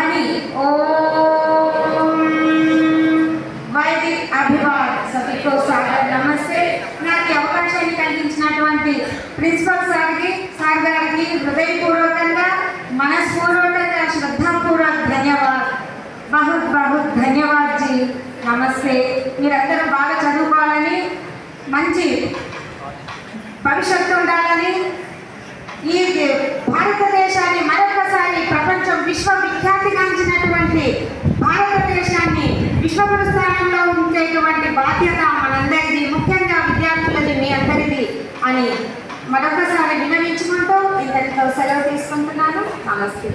वाणी ओम वैदिक अभिवाद सभी को सादर नमस्ते నాకు అవకాశాన్ని కలిగించినటువంటి ప్రిన్సిపల్ సార్ గారికి హృదయపూర్వకంగా మనస్పూర్వకంగా శ్రద్ధాపూర్వక ధన్యవాద్ बहुत बहुत धन्यवाद जी नमस्ते మీరందరూ బాగా చదువుకోవాలని మంచి భవిష్యత్తు ఉండాలని ఈ భారతదేశాన్ని మరొకసారి ప్రపంచం విశ్వవిఖ్యాతిగాంచినటువంటి భారతదేశాన్ని విశ్వగురు స్థానంలో ఉంచేటువంటి బాధ్యత మనందరిది ముఖ్యంగా విద్యార్థులది మీ అందరిది అని మరొకసారి విన్నవించుకుంటూ ఇంతటితో సెలవు తీసుకుంటున్నాను నమస్తే।